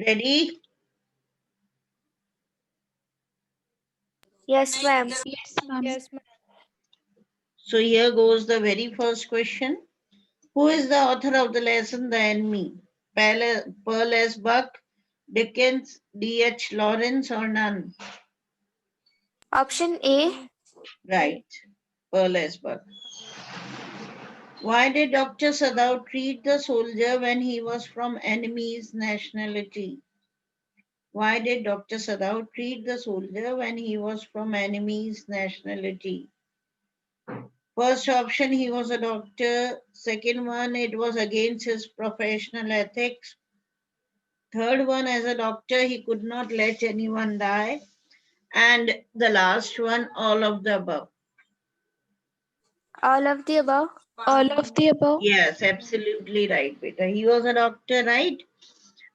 Ready? Yes, ma'am. Yes, ma'am. Yes, ma'am. So here goes the very first question. Who is the author of the lesson The Enemy? Pearl S. Buck, Dickens, D.H. Lawrence, or none? Option A. Right. Pearl S. Buck. Why did Dr. Sadao treat the soldier when he was from enemy's nationality? Why did Dr. Sadao treat the soldier when he was from enemy's nationality? First option, he was a doctor. Second one, it was against his professional ethics. Third one, as a doctor, he could not let anyone die. And the last one, all of the above. All of the above. All of the above. Yes, absolutely right, Peter. He was a doctor, right?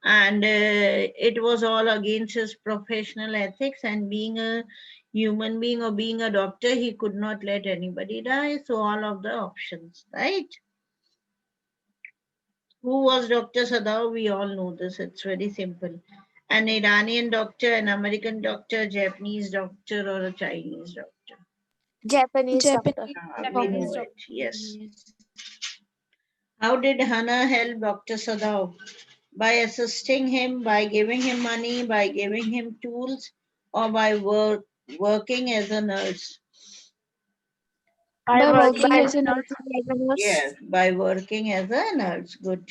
And it was all against his professional ethics. And being a human being or being a doctor, he could not let anybody die. So, all of the options, right? Who was Dr. Sadao? We all know this. It's very simple. An Iranian doctor, an American doctor, Japanese doctor, or a Chinese doctor. Japanese doctor. Japanese We Japanese know doctor. it. doctor. Yes. How did Hannah help Dr. Sadao? By assisting him, by giving him money, by giving him tools, or by working as a nurse? By working By as a nurse. working as a nurse. Yes, by working as a nurse. Good.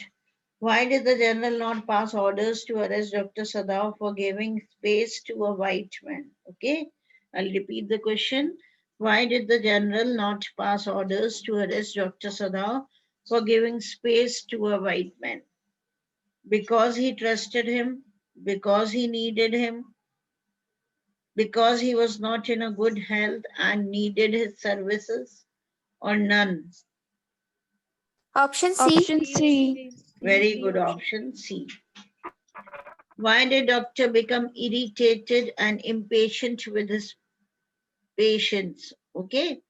Why did the general not pass orders to arrest Dr. Sadao for giving space to a white man? Okay, I'll repeat the question. Why did the general not pass orders to arrest Dr. Sadao for giving space to a white man? Because he trusted him, because he needed him, because he was not in a good health and needed his services, or none? Option C. Option C. Very good option C. Why did doctor become irritated and impatient with his patients? Okay,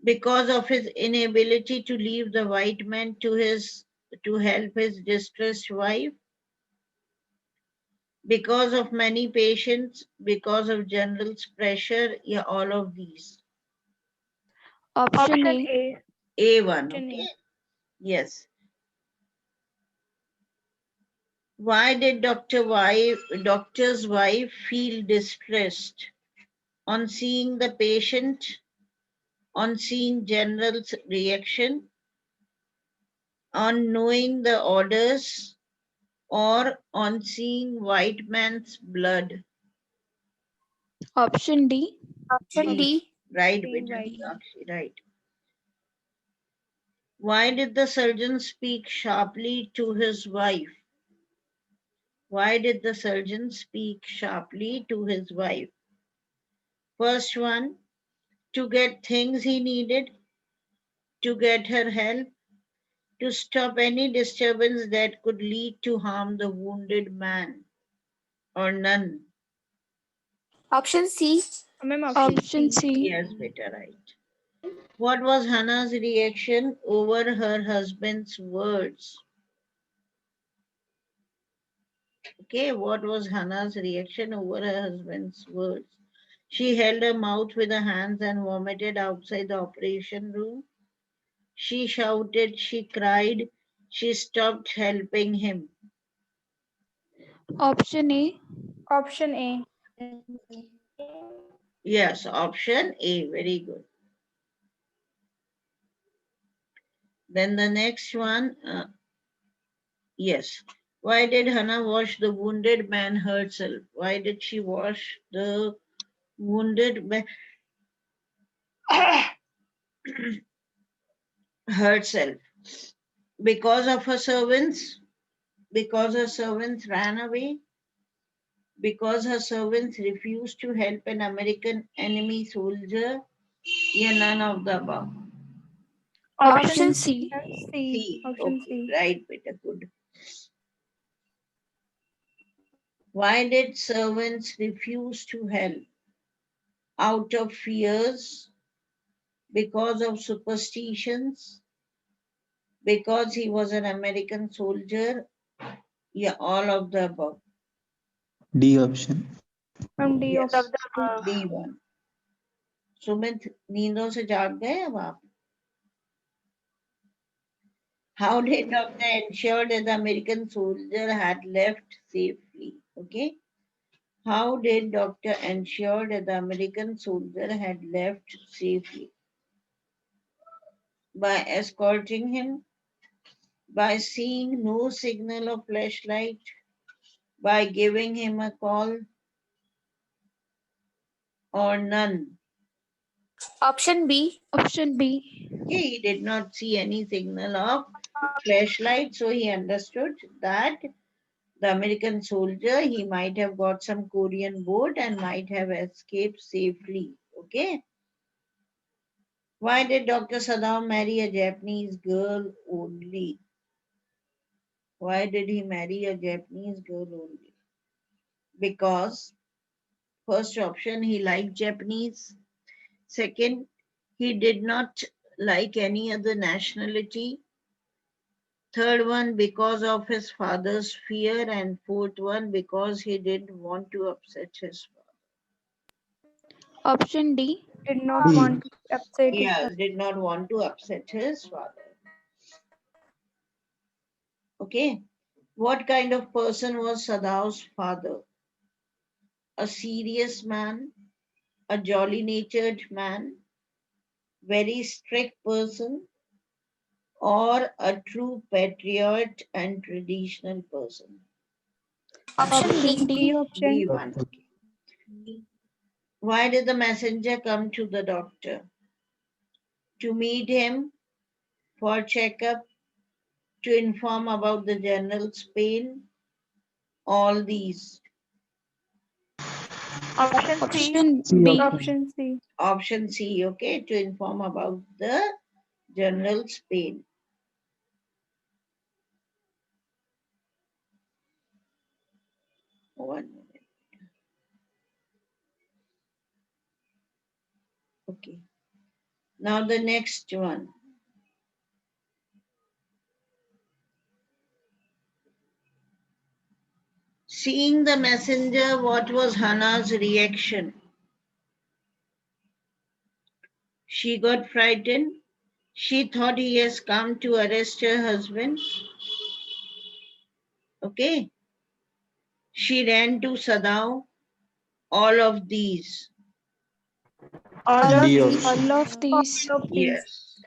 because of his inability to leave the white man to help his distressed wife, because of many patients, because of general's pressure, yeah, all of these. Option Option A. A. A1, Option okay? A. Yes. Why did doctor's wife feel distressed on seeing the patient, on seeing general's reaction, on knowing the orders, or on seeing white man's blood? Option D. Option D. D. Right, Seeing beta. white. Sakshi, right. Why did the surgeon speak sharply to his wife? Why did the surgeon speak sharply to his wife? First one, to get things he needed, to get her help, to stop any disturbance that could lead to harm the wounded man, or none. Option C. Ma'am, option Option C. C. Yes, better right. What was Hannah's reaction over her husband's words? Okay, what was Hannah's reaction over her husband's words? She held her mouth with her hands and vomited outside the operation room. She shouted, she cried, she stopped helping him. Option A. Option A. Yes, option A, very good. Then the next one, yes. Why did Hannah wash the wounded man herself? Why did she wash the wounded man herself? Because of her servants? Because her servants ran away? Because her servants refused to help an American enemy soldier? Yeah, none of the above. Option Option Option C. C. C. C. Option Okay, C. right, Peter, good. Why did servants refuse to help? Out of fears, because of superstitions, because he was an American soldier, Yeah, all of the above. D option. Ma'am, D Yes, option. D1. Sumit नींदों से जाग गए अब आप? How did doctor ensure that the American soldier had left safely? Okay. How did doctor ensure that the American soldier had left safely? By escorting him, by seeing no signal of flashlight, by giving him a call, or none. Option B. Option B. Okay, he did not see any signal of flashlight, so he understood that the American soldier, he might have got some Korean boat and might have escaped safely. Okay. Why did Dr. Saddam marry a Japanese girl only? Why did he marry a Japanese girl only? Because first option, he liked Japanese. Second, he did not like any other nationality. Third one, because of his father's fear. And fourth one, because he didn't want to upset his father. Option D. Did not D. want to upset his Yeah, father. did not want to upset his father. Okay. What kind of person was Sadao's father? A serious man, a jolly natured man, very strict person, or a true patriot and traditional person? Option Option D. D D. option. D1. Why did the messenger come to the doctor? To meet him for checkup, to inform about the general's pain, all these. Option C. Option C B. Option C. Option C, okay, to inform about the general's pain. One minute. Okay. Now the next one. Seeing the messenger, what was Hannah's reaction? She got frightened. She thought he has come to arrest her husband. Okay. She ran to Sadao. All of these. All All of of D these. option. All of these. All of these. Yes.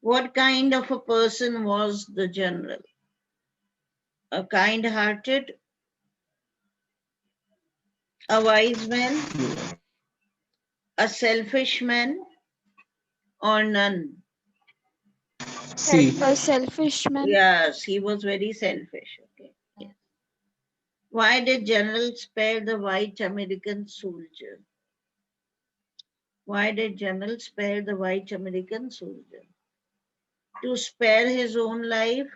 What kind of a person was the general? A kind-hearted, a wise man, a selfish man, or none? C. A selfish man. Yes, he was very selfish. Okay. Yes. Why did General spare the white American soldier? Why did General spare the white American soldier? To spare his own life.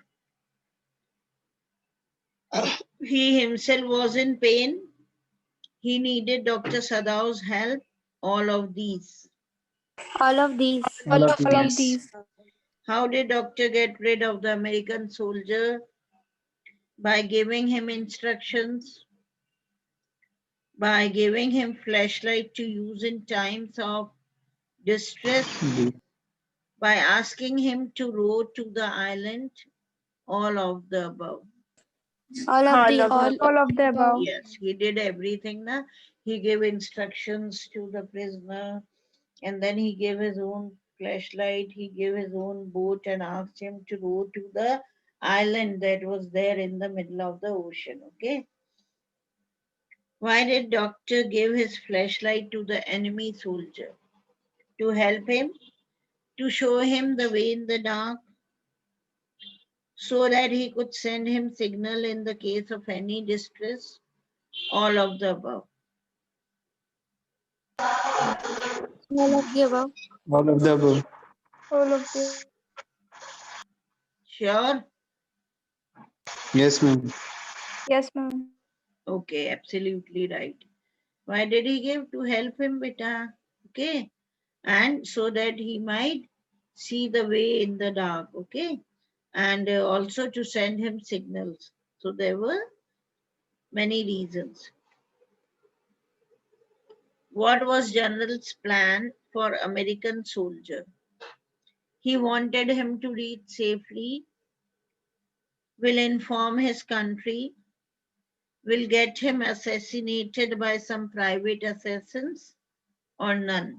He himself was in pain. He needed Dr. Sadao's help. All of these. All of these. All of All of these. these. How did doctor get rid of the American soldier? By giving him instructions, by giving him flashlight to use in times of distress, D. by asking him to row to the island, all of the above. All of the All All of the above. Yes, he did everything. Na? He gave instructions to the prisoner, and then he gave his own flashlight, he gave his own boat and asked him to row to the island that was there in the middle of the ocean. Okay. Why did doctor give his flashlight to the enemy soldier? To help him, to show him the way in the dark, so that he could send him signal in the case of any distress, all of the above. all of the above. All of the above. All of the. Sure? Yes, ma'am. Yes, ma'am. Okay, absolutely right. Why did he give? To help him, beta. Okay. And so that he might see the way in the dark. Okay. And also to send him signals. So there were many reasons. What was General's plan for American soldier? He wanted him to reach safely, will inform his country, will get him assassinated by some private assassins, or none.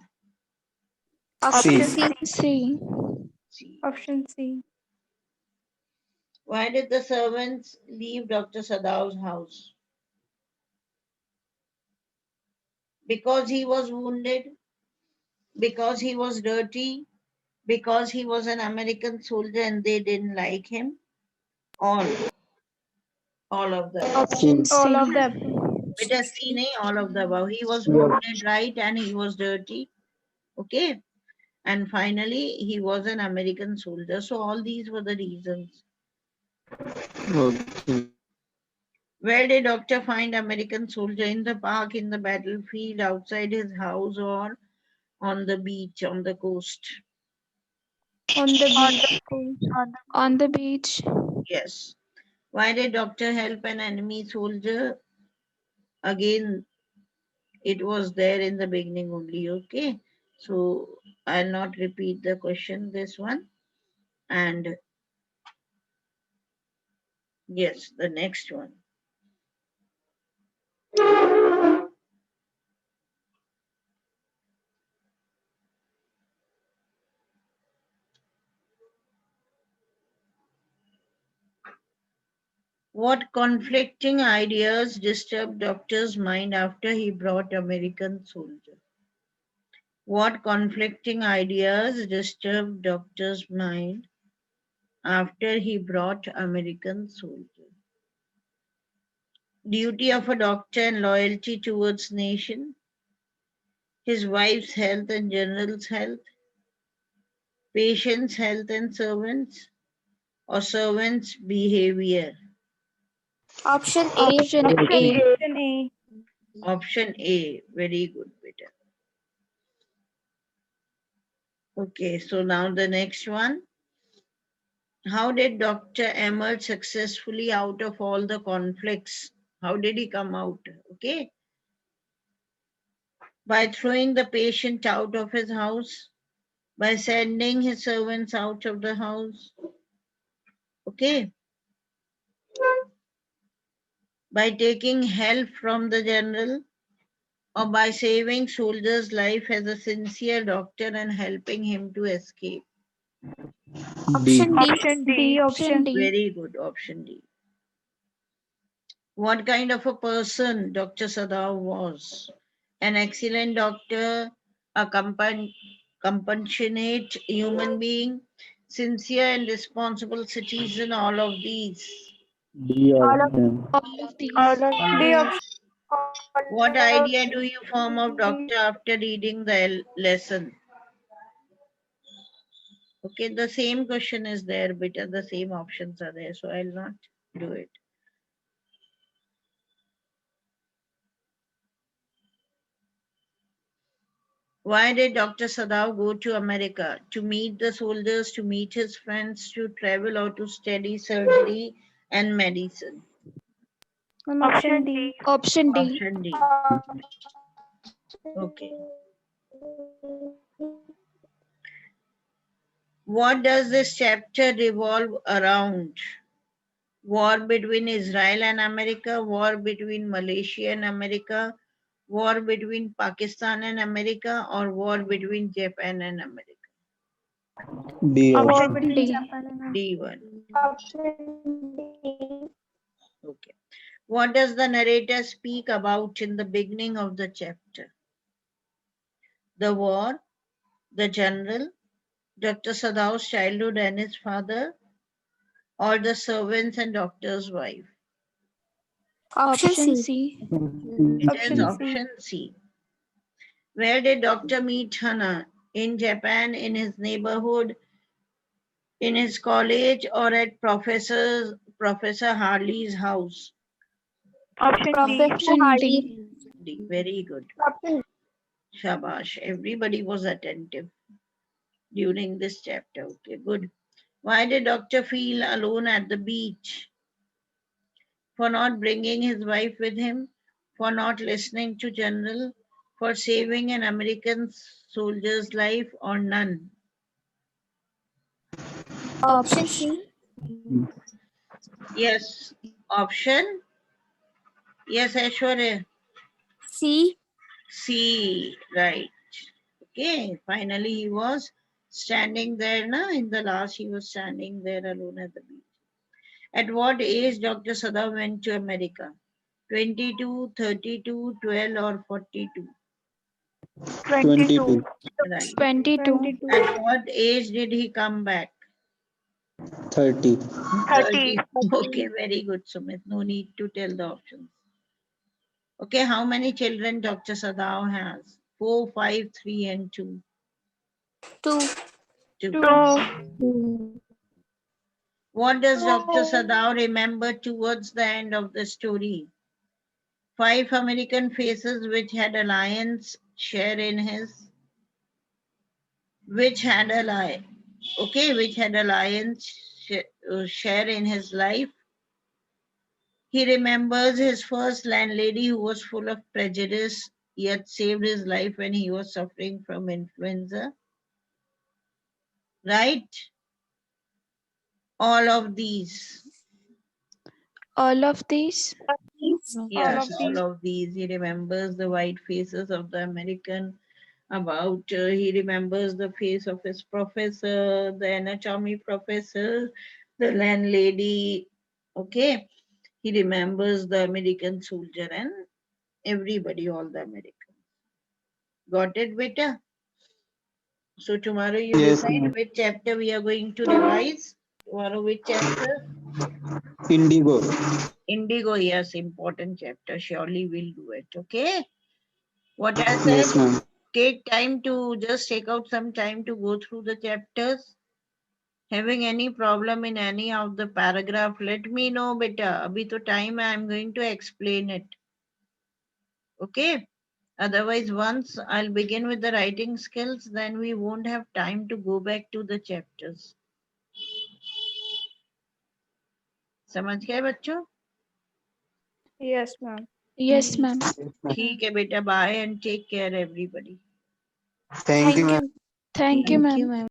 Option C. C. C. See. Option C. Why did the servants leave Dr. Sadav's house? Because he was wounded, because he was dirty, because he was an American soldier and they didn't like him, or all of them. Option C. All of them. It has seen all of the above. He was Yeah. wounded, right, and he was dirty. Okay. And finally, he was an American soldier. So all these were the reasons. Okay. Where did doctor find American soldier? In the park, in the battlefield, outside his house, or on the beach, on the coast? On the beach. On the beach. Yes. Why did doctor help an enemy soldier? Again, it was there in the beginning only. Okay. So I'll not repeat the question, this one. And yes, the next one. What conflicting ideas disturbed doctor's mind after he brought American soldier? What conflicting ideas disturbed doctor's mind after he brought American soldier? Duty of a doctor and loyalty towards nation, his wife's health and general's health, patient's health and servants, or servants' behavior. Option A. Option A. Option A. Option A. Very good, beta. Okay, so now the next one. How did Dr. emerge successfully out of all the conflicts? How did he come out? Okay. By throwing the patient out of his house, by sending his servants out of the house. Okay. By taking help from the general, or by saving soldier's life as a sincere doctor and helping him to escape. D. Option D. Option D. Option Option D. Very good, option D. What kind of a person Dr. Sadav was? An excellent doctor, a compassionate human being, sincere and responsible citizen, all of these. D option. All of these. All of All of D. these. Option. What idea do you form of doctor after reading the lesson? Okay, the same question is there, but the same options are there, so I'll not do it. Why did Dr. Sadav go to America? To meet the soldiers, to meet his friends, to travel, or to study surgery and medicine? Option D. Option D. Option D. Okay. What does this chapter revolve around? War between Israel and America, war between Malaysia and America, war between Pakistan and America, or war between Japan and America? D War option. between D. Japan and D1. Option D. Okay. What does the narrator speak about in the beginning of the chapter? The war, the general, Dr. Sadav's childhood and his father, or the servants and doctor's wife? Option Option C. C. It is Option C. option C. Where did doctor meet Hannah? In Japan, in his neighborhood, in his college, or at Professor Harley's house? Option D. Professor Option Hardy. D. D. Very good. Option Shabash. Everybody was attentive during this chapter. Okay, good. Why did doctor feel alone at the beach? for not bringing his wife with him, for not listening to general, for saving an American soldier's life, or none? Option C. Yes. Option? Yes, Aishwarya. C. C. Right. Okay. Finally, he was standing there, na? In the last, he was standing there alone at the beach. At what age Dr. Sada went to America? 22, 32, 12, or 42? 22. Right. 22. 22. At what age did he come back? 30. 30. Okay, very good, Sumit. No need to tell the options. Okay, how many children Dr. Sadao has? 4, 5, 3, and 2. 2. 2. 2. What does Dr. Sadao remember towards the end of the story? 5 American faces which had alliance share in his, which had alliance, okay, which had alliance share in his life. He remembers his first landlady who was full of prejudice, yet saved his life when he was suffering from influenza. Right? All of these. All of these. Yes, of all these. of these. He remembers the white faces of the American. He remembers the face of his professor, the anatomy professor, the landlady. Okay. He remembers the American soldier and everybody, all the Americans. Got it, beta? So tomorrow you Yes, decide ma'am. which chapter we are going to revise. Tomorrow which chapter? Indigo. Indigo, yes, important chapter. Surely we'll do it. Okay. What I said, Yes, ma'am. take time to just take out some time to go through the chapters. Having any problem in any of the paragraph, let me know, beta. Abhi to time I am going to explain it. Okay. Otherwise, once I'll begin with the writing skills, then we won't have time to go back to the chapters. समझ गए बच्चों? Yes, ma'am. Yes, ma'am. ठीक है बेटा, bye and take care everybody. Thank you, ma'am. Thank you, ma'am.